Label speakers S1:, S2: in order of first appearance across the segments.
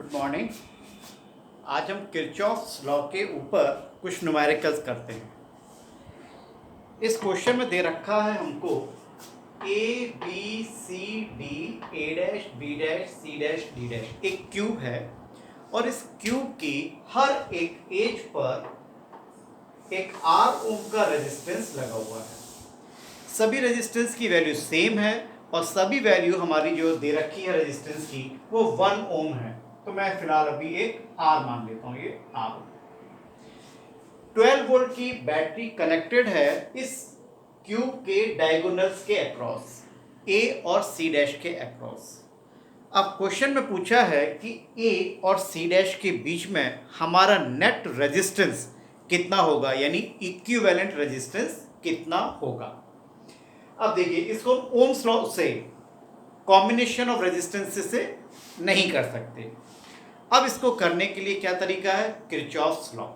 S1: Good morning. आज हम Kirchhoff's law के ऊपर कुछ न्यूमेरिकल्स करते हैं। इस क्वेश्चन में दे रखा है हमको A B C D A dash B dash C dash D dash एक क्यूब है और इस क्यूब की हर एक एज पर एक आर ओम का रेजिस्टेंस लगा हुआ है। सभी रेजिस्टेंस की वैल्यू सेम है और सभी वैल्यू हमारी जो दे रखी है रेजिस्टेंस की वो 1 ओम है। तो मैं फिलहाल अभी एक आर मान लेता हूं, ये आर। 12 वोल्ट की बैटरी कनेक्टेड है इस क्यूब के डायगोनल्स के अक्रॉस, ए और सी डैश के अक्रॉस। अब क्वेश्चन में पूछा है कि ए और सी डैश के बीच में हमारा नेट रेजिस्टेंस कितना होगा, यानी इक्विवेलेंट रेजिस्टेंस कितना होगा। अब देखिए, इसको ओम्स लॉ से कॉम्बिनेशन ऑफ रेजिस्टेंसेस से नहीं कर सकते। अब इसको करने के लिए क्या तरीका है, किरचॉफ्स लॉ।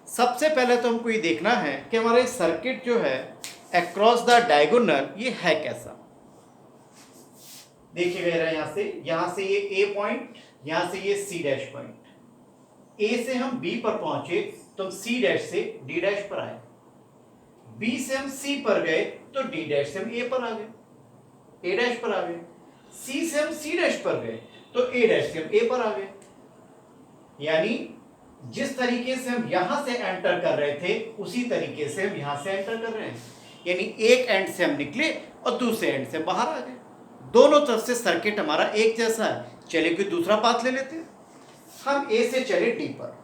S1: सबसे पहले तो हमको ये देखना है कि हमारे सर्किट जो है अक्रॉस द डायगोनल ये है कैसा। देखिए मेरा यहां से ये ए पॉइंट, यहां से ये सी डैश पॉइंट। ए से हम बी पर पहुंचे तो हम सी डैश से डी डैश पर आए, बी से हम सी पर गए तो डी डैश से हम ए पर आ गए, ए डैश पर आ गए। सी से हम सी डैश पर गए तो ए डैश से हम ए पर आ गए। यानी जिस तरीके से हम यहां से एंटर कर रहे थे उसी तरीके से हम यहां से एंटर कर रहे हैं। यानी एक एंड से हम निकले और दूसरे एंड से बाहर आ गए। दोनों तरफ से सर्किट हमारा एक जैसा है। चलिए कोई दूसरा पाथ ले लेते हैं। हम ए से चले डी पर,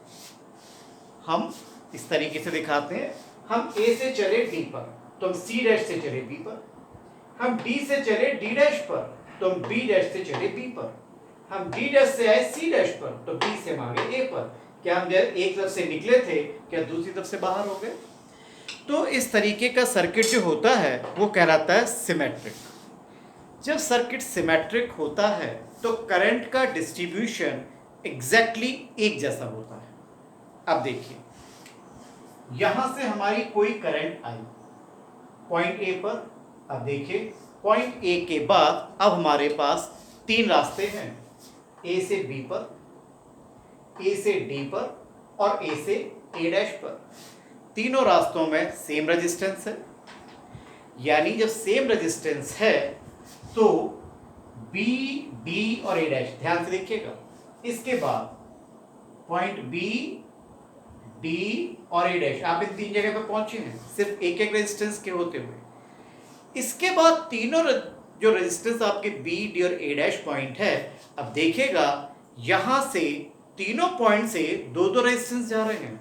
S1: हम इस तरीके से दिखाते हैं। हम ए से चले डी पर तो हम सी डैश से चले बी पर। हम डी से चले डी डैश पर तो हम बी डैश से चले बी पर। हम डी डैश से आए सी डैश पर तो बी से हम आ गए ए पर। क्या हम एक तरफ से निकले थे, क्या दूसरी तरफ से बाहर हो गए। तो इस तरीके का सर्किट जो होता है वो कहलाता है सिमेट्रिक। जब सर्किट सिमेट्रिक होता है तो करंट का डिस्ट्रीब्यूशन एग्जैक्टली एक जैसा होता है। अब देखिए, यहां से हमारी कोई करंट आई पॉइंट ए पर। अब देखिए, पॉइंट ए के बाद अब हमारे पास तीन रास्ते हैं, ए से बी पर, ए से डी पर और ए से ए डैश पर। तीनों रास्तों में सेम रेजिस्टेंस है। यानी जब सेम रेजिस्टेंस है तो बी, डी और ए डैश, ध्यान से देखिएगा, इसके बाद पॉइंट बी, डी और ए डैश, आप इन तीन जगह पे पहुंचे हैं सिर्फ एक एक रेजिस्टेंस के होते हुए। इसके बाद तीनों जो रेजिस्टेंस आपके बी, डी और ए डैश पॉइंट है, अब देखिएगा यहां से तीनों पॉइंट से दो दो रेजिस्टेंस जा रहे हैं।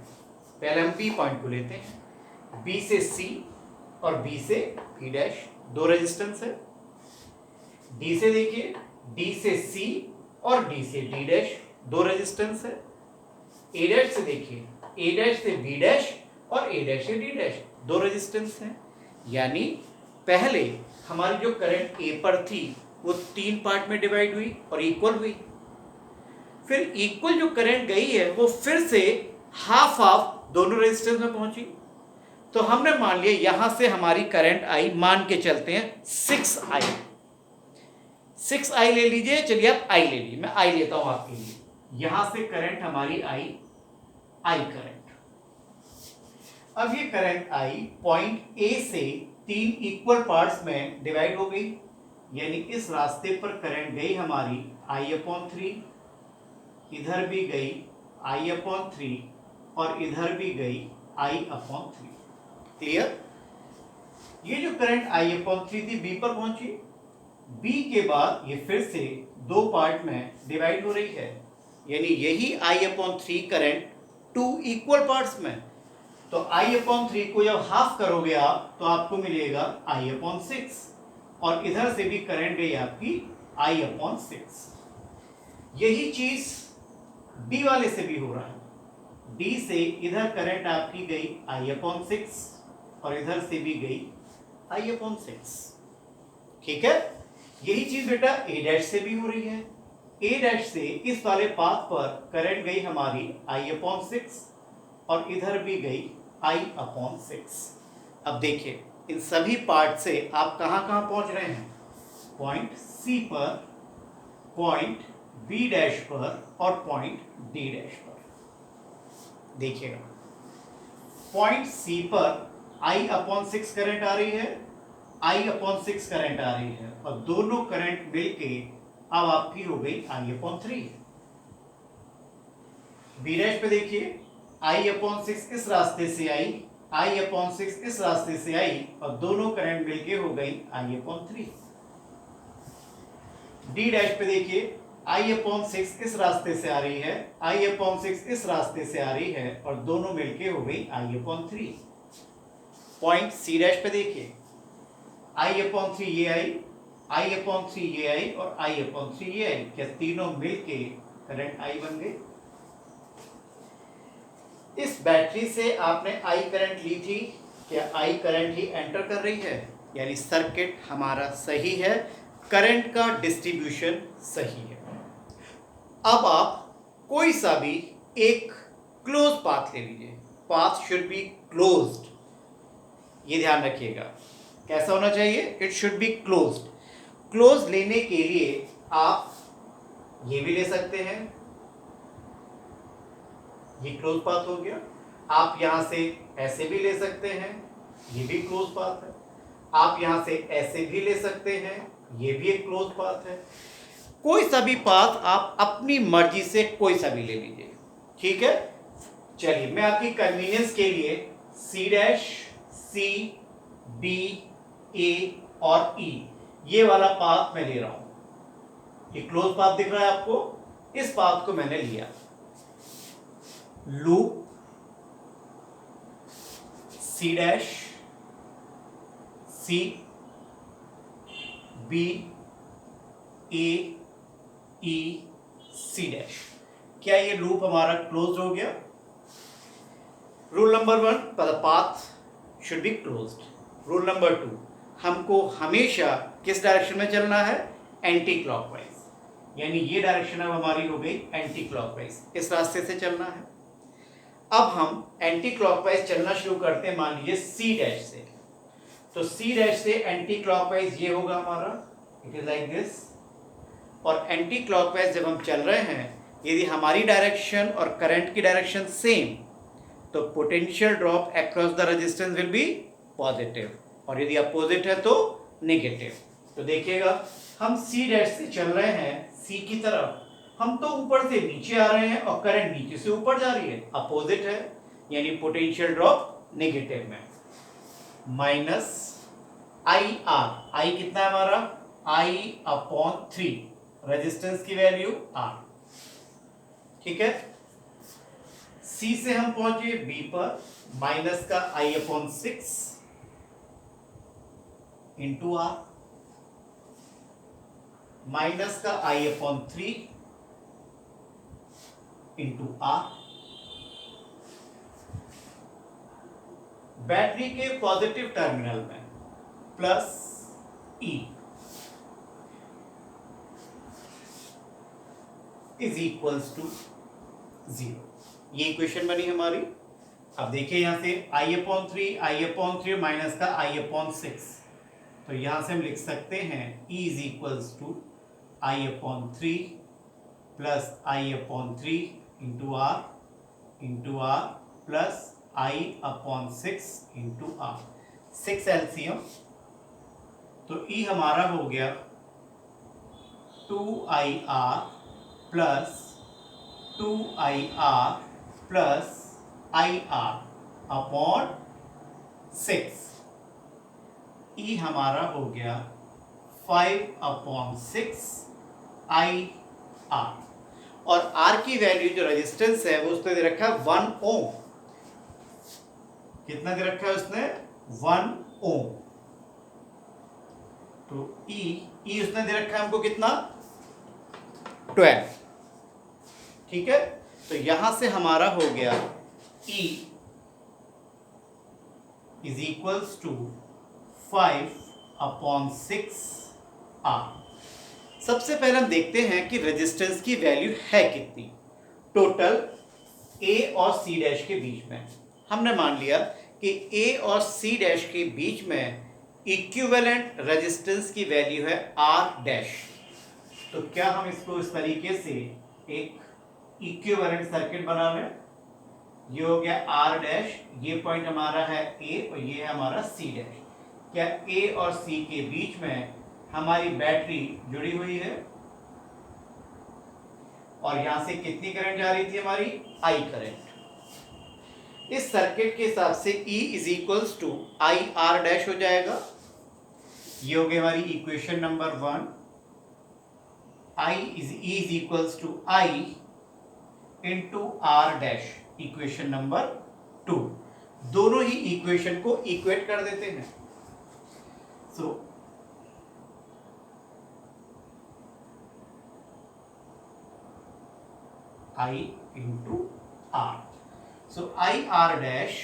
S1: पहले हम बी पॉइंट को लेते हैं, बी से सी और बी से बी डैश दो रेजिस्टेंस है। डी से देखिए, डी से सी और डी से डी डैश दो रेजिस्टेंस है। ए डैश से देखिए, ए डैश से बी डैश और ए डैश से डी डैश दो रेजिस्टेंस हैं। यानी पहले हमारी जो करंट ए पर थी वो तीन पार्ट में डिवाइड हुई और इक्वल हुई। फिर इक्वल जो करंट गई है वो फिर से हाफ हाफ दोनों रेजिस्टेंस में पहुंची। तो हमने मान लिया यहां से हमारी करंट आई, मान के चलते हैं 6i। 6i ले लीजिए, चलिए आप i ले लीजिए, मैं i लेता हूं आपके लिए। यहां से करंट हमारी आई करंट। अब ये करंट आई पॉइंट ए से तीन इक्वल पार्ट्स में डिवाइड हो गई। यानी इस रास्ते पर करंट गई हमारी I/3, इधर भी गई I/3 और इधर भी गई I/3। क्लियर। ये जो करंट I/3 थी बी पर पहुंची, बी के बाद ये फिर से दो पार्ट में डिवाइड हो रही है। यानी यही I/3 current two equal parts में। तो I/3 को जब हाफ करोगे आप तो आपको मिलेगा I/6 और इधर से भी करंट गई आपकी I/6। यही चीज डी वाले से भी हो रहा है। डी से इधर करंट आपकी गई I/6 और इधर से भी गई I/6। ठीक है। यही चीज बेटा ए डैश से भी हो रही है। ए डैश से इस वाले पाथ पर करंट गई हमारी I/6 और इधर भी गई I/6। अब देखिए, इन सभी पार्ट से आप कहां कहां पहुंच रहे हैं, पॉइंट सी पर, पॉइंट बी डैश पर और पॉइंट डी डैश पर। देखिएगा पॉइंट सी पर I/6 करंट आ रही है, I/6 करंट आ रही है और दोनों करंट मिलके अब आपकी हो गई I/3। बी डैश पे देखिए I/6 इस रास्ते से आई, I/6 इस रास्ते से आई और दोनों करंट मिलके हो गई I/3। डी डैश पे देखिए I/6 इस रास्ते से आ रही है, I/6 इस रास्ते से आ रही है और दोनों मिलके हो गई I/3। पॉइंट सी डैश पे देखिए I/3 ये आई, I/3 ये आई और I/3 ये आई, क्या तीनों मिलके करंट I बन गई। इस बैटरी से आपने I करंट ली थी, क्या I करंट ही एंटर कर रही है, यानी सर्किट हमारा सही है, करंट का डिस्ट्रीब्यूशन सही है। अब आप कोई सा भी एक क्लोज पाथ ले लीजिए, पाथ शुड बी क्लोज्ड, ये ध्यान रखिएगा। कैसा होना चाहिए, it should be closed. Close लेने के लिए आप ये भी ले सकते हैं, ये क्लोज पाथ हो गया। आप यहां से ऐसे भी ले सकते हैं, ये भी क्लोज पाथ है। आप यहां से ऐसे भी ले सकते हैं, ये भी एक क्लोज पाथ है। कोई सा भी पाथ आप अपनी मर्जी से कोई सा भी ले लीजिए, ठीक है। चलिए मैं आपकी कन्वीनियंस के लिए सी डैश, सी, डी, ए और ई ये वाला पाथ मैं ले रहा हूं। ये क्लोज पाथ दिख रहा है आपको, इस पाथ को मैंने लिया। लूप सी डैश, सी, बी, ए, ई, सी डैश। क्या ये लूप हमारा क्लोज हो गया। Rule number 1, the path should be closed. Rule number 2, हमको हमेशा किस डायरेक्शन में चलना है, एंटी क्लॉकवाइज, यानी ये डायरेक्शन अब हमारी हो गई एंटी क्लॉकवाइज, इस रास्ते से चलना है। अब हम एंटी क्लॉकवाइज चलना शुरू करते हैं, मान लीजिए सी डैश से। तो सी डैश से एंटी क्लॉकवाइज ये होगा हमारा, इट इज लाइक दिस। और एंटी क्लॉकवाइज जब हम चल रहे हैं, यदि हमारी डायरेक्शन और करंट की डायरेक्शन सेम, तो potential drop across the resistance will be positive, और यदि अपोजिट है तो नेगेटिव। तो देखिएगा हम सी डैश से चल रहे हैं सी की तरफ, हम तो ऊपर से नीचे आ रहे हैं और करंट नीचे से ऊपर जा रही है, अपोजिट है, यानी पोटेंशियल ड्रॉप नेगेटिव में। माइनस आई आर, आई कितना है हमारा, I/3, रेजिस्टेंस की वैल्यू R, ठीक है। C से हम पहुंचे B पर, माइनस का I/6 इंटू R, माइनस का I/3 इंटू R। बैटरी के पॉजिटिव टर्मिनल में plus E is equals to 0। ये इक्वेशन बनी हमारी। अब देखिए यहां से I/3 माइनस का I/6, तो यहां से हम लिख सकते हैं E is equals to I/3 plus I/3 into R plus I/6 into R, 6 LCM, तो E हमारा हो गया 2IR plus 2IR plus IR upon 6। E हमारा हो गया 5/6 IR, और R की वैल्यू जो रेजिस्टेंस है वो उसने दे रखा है 1 ओम। कितना दे रखा है उसने, 1 ओम। तो E उसने दे रखा है हमको कितना, 12, ठीक है। तो यहां से हमारा हो गया E is equals to 5/6 R। सबसे पहले हम देखते हैं कि रेजिस्टेंस की वैल्यू है कितनी टोटल A और C डैश के बीच में। हमने मान लिया कि A और C डैश के बीच में इक्विवेलेंट रेजिस्टेंस की वैल्यू है R डैश। तो क्या हम इसको इस तरीके से एक इक्विवेलेंट सर्किट बना लें। ये हो गया आर डैश, ये पॉइंट हमारा है ए और ये है हमारा सी डैश। क्या ए और सी के बीच में हमारी बैटरी जुड़ी हुई है और यहां से कितनी करंट जा रही थी हमारी, आई करंट। इस सर्किट के हिसाब से E is equals to I R dash हो जाएगा। ये हो गई हमारी equation number 1। E is equals to I into R dash, equation number 2। दोनों ही इक्वेशन को इक्वेट कर देते हैं। So I into R. So IR dash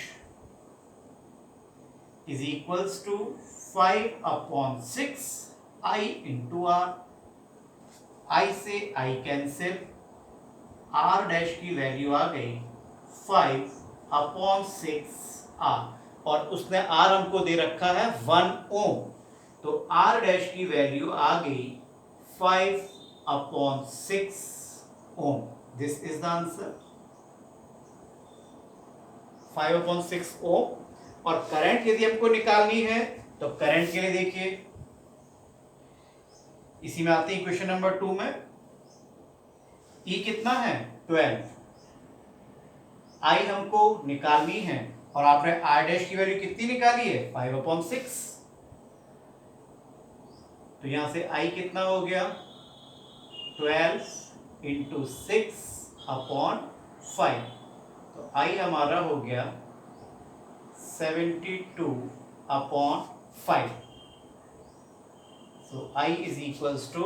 S1: is equals to 5/6 I into R. I से I कैंसिल, R डैश की value आ गई 5/6 R और उसने R हमको दे रखा है 1 ओम, तो R डैश की वैल्यू आ गई 5/6 ओम। This is the answer 5/6 ओम। और करंट यदि हमको निकालनी है तो करंट के लिए देखिए, इसी में आते हैं इक्वेशन नंबर 2 में। E कितना है 12, I हमको निकालनी है और आपने R डैश की वैल्यू कितनी निकाली है 5/6, तो यहां से I कितना हो गया 12 इंटू 6/5, तो I हमारा हो गया 72/5। So I is equals to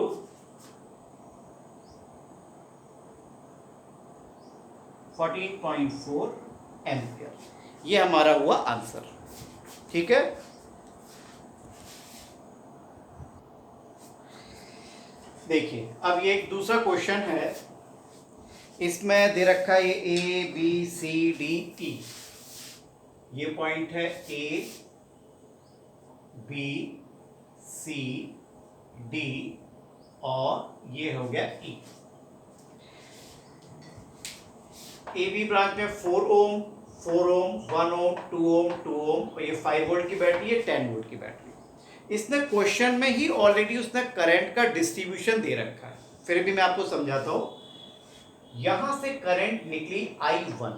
S1: 14.4 ampere. ये हमारा हुआ आंसर। ठीक है, देखिए अब ये एक दूसरा क्वेश्चन है। इसमें दे रखा है ये ए बी सी डी ई, ये पॉइंट है ए बी सी डी और ये हो गया ई। ए बी ब्रांच में 4 ओम 4 ओम 1 ओम 2 ओम 2 ओम और ये 5 वोल्ट की बैटरी है, 10 वोल्ट की बैटरी। इसने क्वेश्चन में ही ऑलरेडी उसने करंट का डिस्ट्रीब्यूशन दे रखा है, फिर भी मैं आपको समझाता हूं। यहां से करंट निकली I1,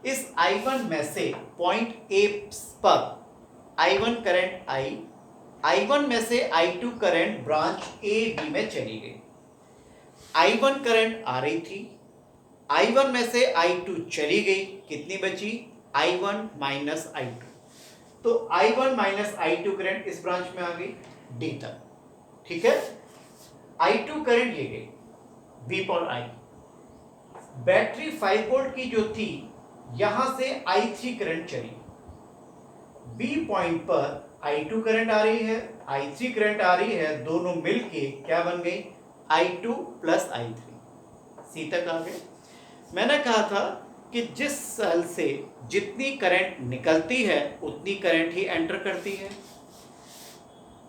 S1: इस I1 में से पॉइंट ए पर I1 करंट I1 में से I2 current branch A B में चली गई। I1 करंट आ रही थी, I1 में से I2 चली गई, कितनी बची I1 माइनस I2, तो I1 माइनस I2 करंट इस ब्रांच में आ गई D तक। ठीक है, I2 करंट ये गई B पर I, बैटरी 5 वोल्ट की जो थी यहां से I3 करंट चली, B पॉइंट पर I2 करंट आ रही है, I3 करंट आ रही है, दोनों मिलके क्या बन गई I2 प्लस I3, C तक आ गए। मैंने कहा था कि जिस सेल से जितनी करंट निकलती है उतनी करंट ही एंटर करती है।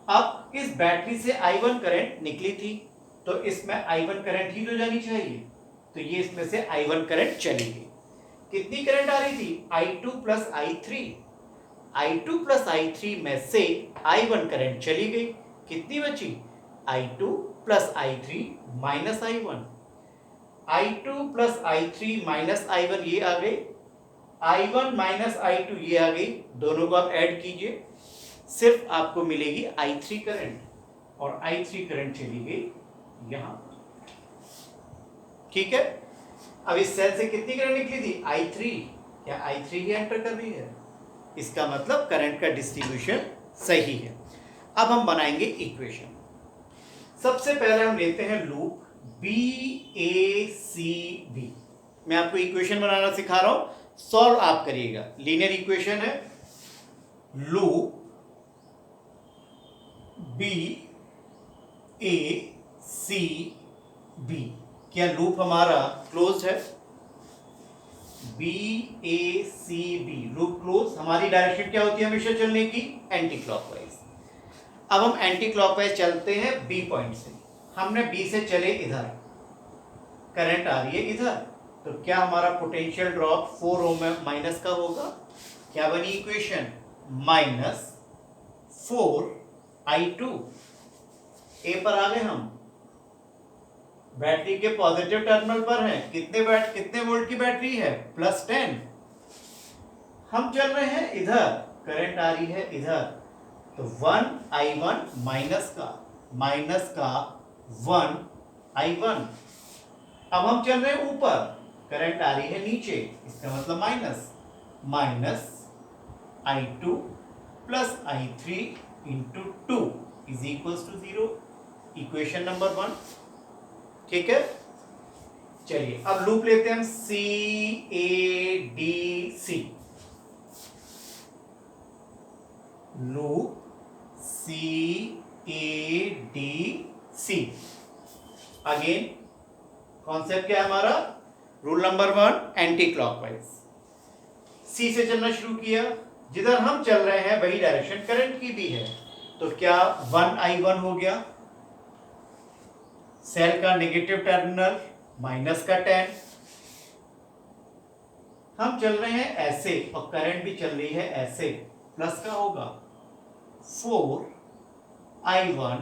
S1: अब इस बैटरी से I1 करंट निकली थी तो इसमें I1 करंट ही तो जानी चाहिए, तो ये इसमें से I1 करंट चली गई। कितनी करंट आ रही थी I2 plus I3, I2 plus I3 में से I1 करंट चली गई, कितनी बची I2 plus I3 minus I1, I2 plus I3 minus I1 ये आ गई, I1 माइनस I2 ये आ गई, दोनों को आप ऐड कीजिए, सिर्फ आपको मिलेगी I3 करंट और I3 करंट चली गई यहां। ठीक है, अब इस सेल से कितनी करंट निकली थी I3, क्या I3 ही एंटर कर रही है, इसका मतलब करंट का डिस्ट्रीब्यूशन सही है। अब हम बनाएंगे इक्वेशन। सबसे पहले हम लेते हैं लूप BACB। मैं आपको इक्वेशन बनाना सिखा रहा हूं, सॉल्व आप करिएगा। लीनियर इक्वेशन है, लूप BACB। क्या लूप हमारा क्लोज है, BACB लूप क्लोज। हमारी डायरेक्शन क्या होती है हमेशा चलने की, एंटी क्लॉकवाइज। अब हम एंटी क्लॉकवाइज चलते हैं B पॉइंट से, हमने बी से चले इधर, करंट आ रही है इधर, तो क्या हमारा पोटेंशियल ड्रॉप 4 ओम में माइनस का होगा? क्या बनी इक्वेशन? -4I2। ए पर आ गए हम, बैटरी के पॉजिटिव टर्मिनल पर है, कितने वोल्ट की बैटरी है? +10। हम चल रहे हैं इधर, करंट आ रही है इधर, तो 1I1 माइनस का 1I1। अब हम चल रहे हैं ऊपर, करंट आ रही है नीचे, इसका मतलब -I2 plus I3 into 2 is equals to 0। Equation number 1, ठीक है। चलिए अब लूप लेते हैं हम CADC, loop CADC। Again concept क्या है हमारा? Rule number 1, anticlockwise. C से चलना शुरू किया, जिधर हम चल रहे हैं वही डायरेक्शन करंट की भी है, तो क्या 1I1 हो गया, सेल का नेगेटिव टर्मिनल माइनस का 10। हम चल रहे हैं ऐसे और करंट भी चल रही है ऐसे, प्लस का होगा 4I1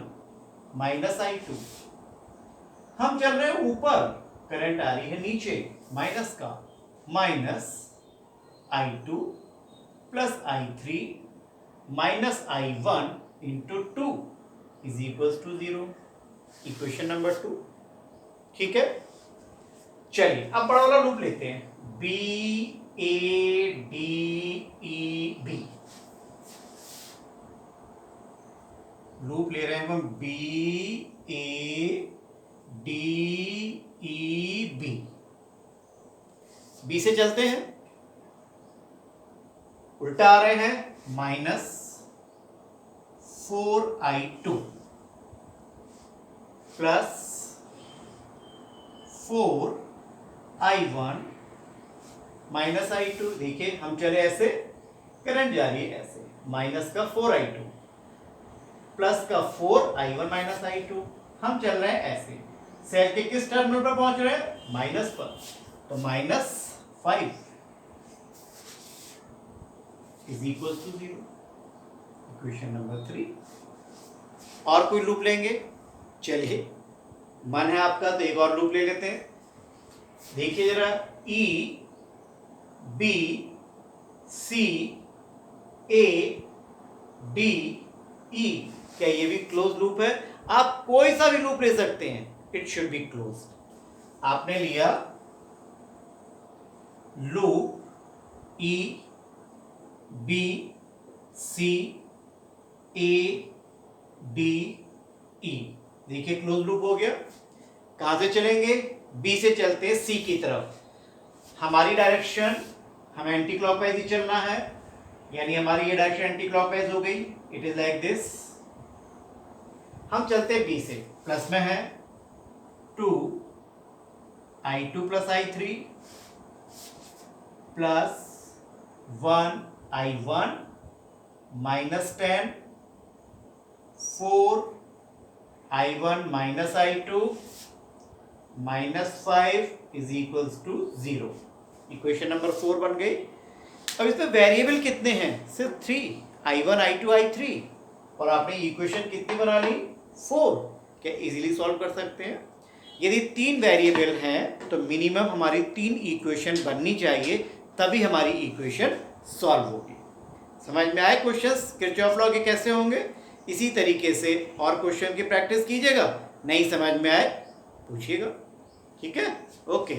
S1: माइनस I2। हम चल रहे हैं ऊपर, करंट आ रही है नीचे, माइनस का -I2 plus I3 minus I1 into 2 is equals to 0। Equation number 2, ठीक है। चलिए अब बड़ा वाला लूप लेते हैं, BADEB। लूप ले रहे हैं हम BADEB। बी से चलते हैं, उल्टा आ रहे हैं, -4I2 plus 4I1 minus I2। देखिए हम चले ऐसे, करंट जा रही है ऐसे, माइनस का 4I2 प्लस का 4I1 माइनस I2। हम चल रहे हैं ऐसे, सेल के किस टर्मिनल पर पहुंच रहे हैं? माइनस पर, तो -5 is equal to 0। Equation number 3। और कोई लूप लेंगे? चलिए मन है आपका तो एक और लूप ले लेते हैं। देखिए जरा, EBCADE, क्या ये भी क्लोज लूप है? आप कोई सा भी लूप ले सकते हैं, इट शुड बी क्लोज। आपने लिया लूप EBCADE, देखिए क्लोज लूप हो गया। कहां से चलेंगे? बी से चलते हैं सी की तरफ। हमारी डायरेक्शन, हमें एंटी क्लॉकवाइज ही चलना है, यानी हमारी ये डायरेक्शन एंटी क्लॉकवाइज हो गई। It is like this. हम चलते हैं बी से, प्लस में है 2I2 plus I3 plus 1I1 minus 10, 4I1 minus I2 -5 is equals to 0। Equation number 4 बन गई। अब इसमें वेरिएबल कितने हैं? सिर्फ 3, I1 I2 I3, और आपने इक्वेशन कितनी बना ली? 4। क्या इजीली सॉल्व कर सकते हैं? यदि 3 वेरिएबल हैं तो मिनिमम हमारी 3 इक्वेशन बननी चाहिए, तभी हमारी इक्वेशन सॉल्व होगी। समझ में आए क्वेश्चंस किरचॉफ लॉ के कैसे होंगे? इसी तरीके से और क्वेश्चन की प्रैक्टिस कीजिएगा। नहीं समझ में आए पूछिएगा, ठीक है? ओके।